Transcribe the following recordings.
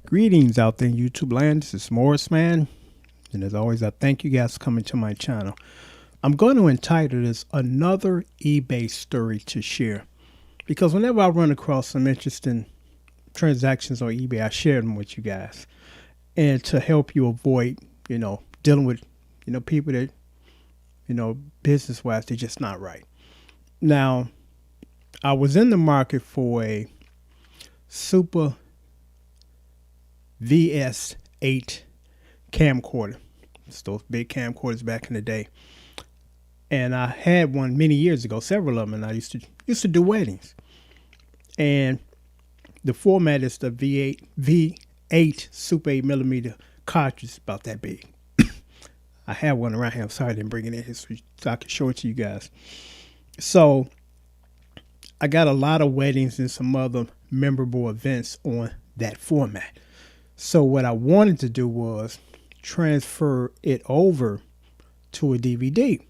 Greetings out there in YouTube land. This is Morris Man. And as always, I thank you guys for coming to my channel. I'm going to entitle this Another eBay Story to Share. Because whenever I run across some interesting transactions on eBay, I share them with you guys. And to help you avoid, dealing with, people that, business-wise, they're just not right. Now, I was in the market for a Super VS8 camcorder. It's those big camcorders back in the day. And I had one many years ago, several of them, and I used to do weddings. And the format is the V8 Super 8mm cartridge, about that big. I have one around here. I'm sorry I didn't bring it in here so I can show it to you guys. So I got a lot of weddings and some other memorable events on that format. So what I wanted to do was transfer it over to a DVD.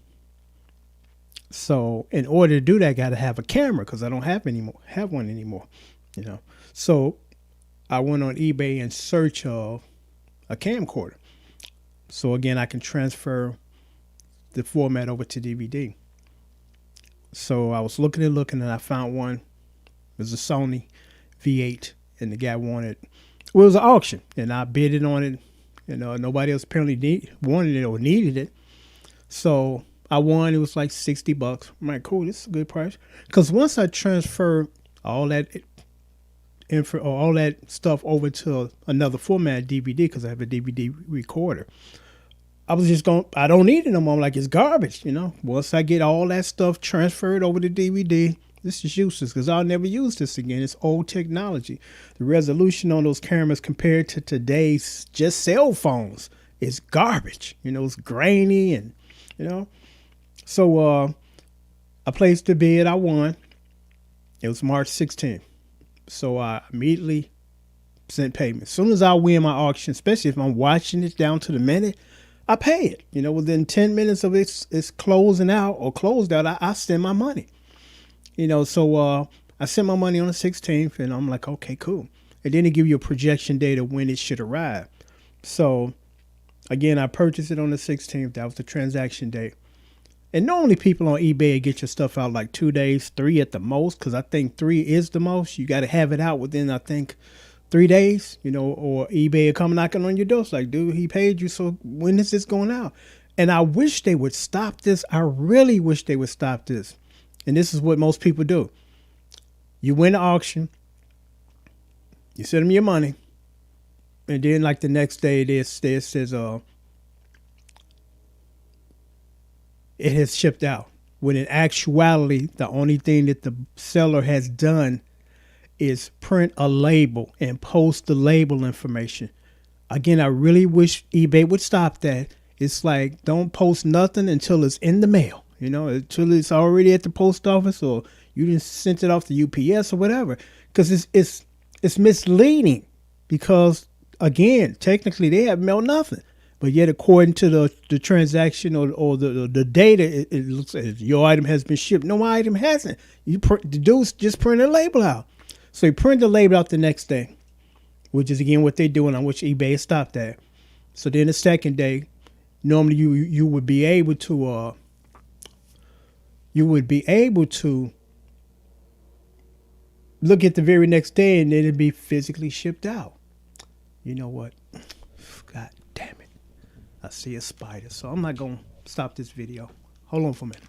So in order to do that, I got to have a camera because I don't have one anymore. So I went on eBay in search of a camcorder. So again, I can transfer the format over to DVD. So I was looking and I found one. It was a Sony V8, and the guy wanted. Well, it was an auction, and I bid it on it. Nobody else apparently wanted it or needed it. So I won. It was like $60. I'm like, cool, this is a good price. Because once I transfer all that info or all that stuff over to another format, DVD, because I have a DVD recorder, I was just going, I don't need it no more. I'm like, it's garbage, Once I get all that stuff transferred over to DVD, this is useless because I'll never use this again. It's old technology. The resolution on those cameras compared to today's just cell phones is garbage. It's grainy and, So I placed the bid. I won. It was March 16th. So I immediately sent payment. As soon as I win my auction, especially if I'm watching it down to the minute, I pay it. Within 10 minutes of it's closing out or closed out, I send my money. So I sent my money on the 16th, and I'm like, okay, cool. And then they give you a projection date of when it should arrive. So, again, I purchased it on the 16th. That was the transaction date. And normally people on eBay get your stuff out like 2 days, 3 at the most, because I think 3 is the most. You got to have it out within, I think, 3 days, or eBay will come knocking on your door. It's like, dude, he paid you, so when is this going out? And I wish they would stop this. I really wish they would stop this. And this is what most people do. You win the auction, you send them your money, and then like the next day it says it has shipped out. When in actuality, the only thing that the seller has done is print a label and post the label information. Again, I really wish eBay would stop that. It's like, don't post nothing until it's in the mail. Until it's already at the post office or you just sent it off to UPS or whatever. Because it's misleading. Because, again, technically they have mailed nothing. But yet, according to the transaction or the data, it looks as your item has been shipped. No, my item hasn't. The dudes just print a label out. So they print the label out the next day, which is, again, what they're doing, on which eBay stopped at. So then the second day, normally you would be able to... look at the very next day and then it'd be physically shipped out. You know what? God damn it. I see a spider. So I'm not going to stop this video. Hold on for a minute.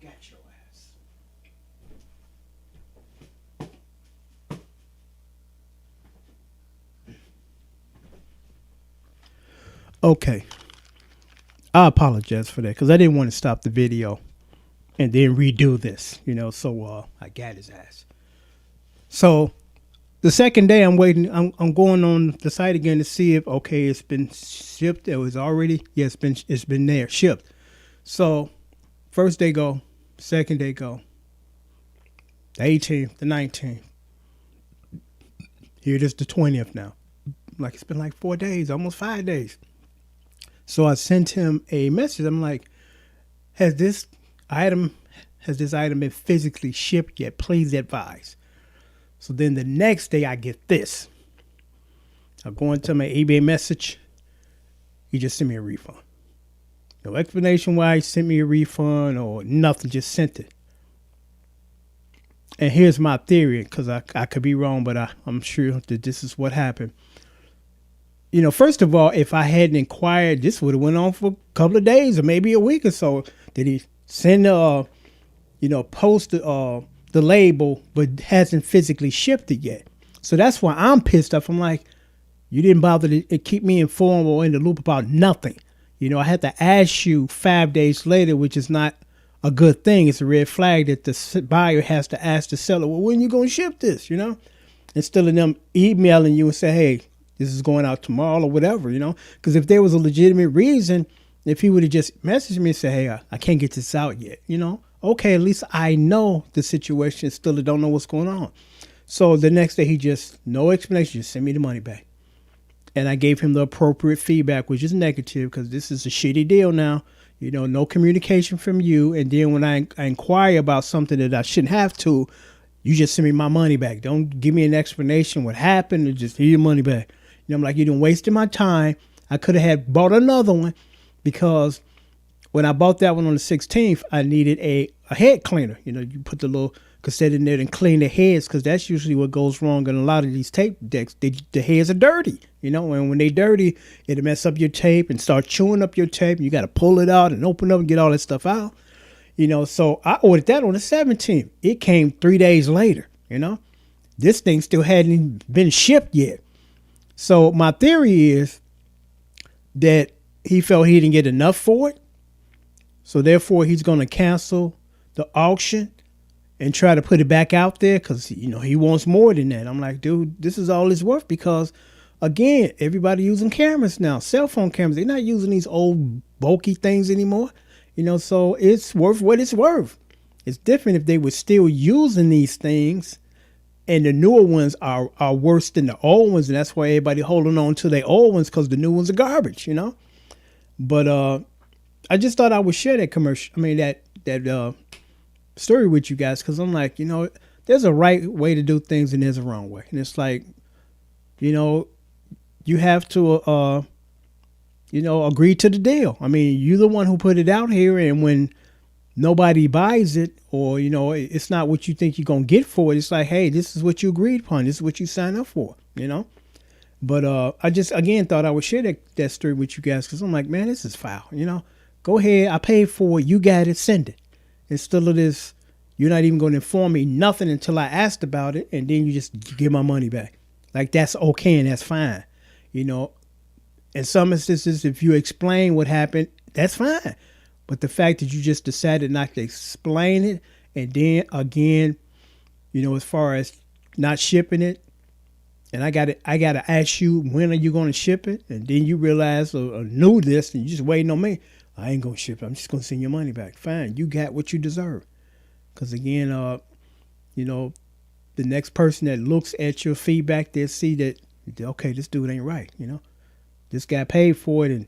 Got your ass. Okay. I apologize for that because I didn't want to stop the video and then redo this, so I got his ass. So the second day I'm waiting, I'm going on the site again to see if, okay, it's been shipped. It was already, yeah, it's been there, shipped. So first day go, second day go, the 18th, the 19th. Here it is, the 20th now. Like, it's been like 4 days, almost 5 days. So I sent him a message. I'm like, has this item has this item been physically shipped yet? Please advise. So then the next day I get this. I go into my eBay message. He just sent me a refund. No explanation why he sent me a refund or nothing, just sent it. And here's my theory, because I could be wrong, but I'm sure that this is what happened. You know, first of all, if I hadn't inquired, this would have went on for a couple of days or maybe a week or so. Did he send post the label, but hasn't physically shipped it yet? So that's why I'm pissed off. I'm like, you didn't bother to keep me informed or in the loop about nothing. You know, I had to ask you 5 days later, which is not a good thing. It's a red flag that the buyer has to ask the seller, well, when you going to ship this, you know? Instead of them emailing you and say, hey, this is going out tomorrow or whatever, you know? Because if there was a legitimate reason, if he would have just messaged me and said, hey, I can't get this out yet, you know? Okay, at least I know the situation, still don't know what's going on. So the next day he just, no explanation, just send me the money back. And I gave him the appropriate feedback, which is negative, because this is a shitty deal now. You know, no communication from you. And then when I inquire about something that I shouldn't have to, you just send me my money back. Don't give me an explanation what happened, or just give your money back. You know, I'm like, you done wasted my time. I could have had bought another one, because when I bought that one on the 16th, I needed a head cleaner. You know, you put the little cassette in there and clean the heads, because that's usually what goes wrong in a lot of these tape decks. The heads are dirty, you know, and when they dirty, it'll mess up your tape and start chewing up your tape. You got to pull it out and open up and get all that stuff out, you know. So I ordered that on the 17th. It came 3 days later, you know. This thing still hadn't been shipped yet. So my theory is that he felt he didn't get enough for it. So therefore, he's going to cancel the auction and try to put it back out there, because, you know, he wants more than that. I'm like, dude, this is all it's worth, because, again, everybody using cameras now, cell phone cameras. They're not using these old bulky things anymore, you know, so it's worth what it's worth. It's different if they were still using these things and the newer ones are worse than the old ones, and that's why everybody holding on to their old ones, because the new ones are garbage, you know. But I just thought I would share that that story with you guys, because I'm like, you know, there's a right way to do things and there's a wrong way. And it's like, you know, you have to, agree to the deal. I mean, you're the one who put it out here, and when nobody buys it, or, you know, it's not what you think you're going to get for it, it's like, hey, this is what you agreed upon. This is what you signed up for, you know. But I just, again, thought I would share that story with you guys, because I'm like, man, this is foul, you know. Go ahead. I paid for it. You got it. Send it. Instead of this, you're not even going to inform me nothing until I asked about it, and then you just give my money back. Like, that's okay and that's fine. You know, in some instances, if you explain what happened, that's fine. But the fact that you just decided not to explain it, and then again, you know, as far as not shipping it, and I gotta ask you, when are you going to ship it? And then you realize or knew this, and you just waiting on me. I ain't going to ship it. I'm just going to send your money back. Fine. You got what you deserve. Because again, you know, the next person that looks at your feedback, they'll see that, okay, this dude ain't right. You know, this guy paid for it, and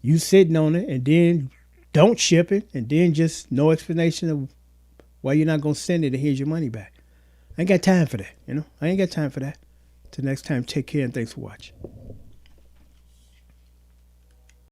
you sitting on it, and then don't ship it, and then just no explanation of why you're not going to send it, and here's your money back. I ain't got time for that. You know, I ain't got time for that. Till next time, take care, and thanks for watching.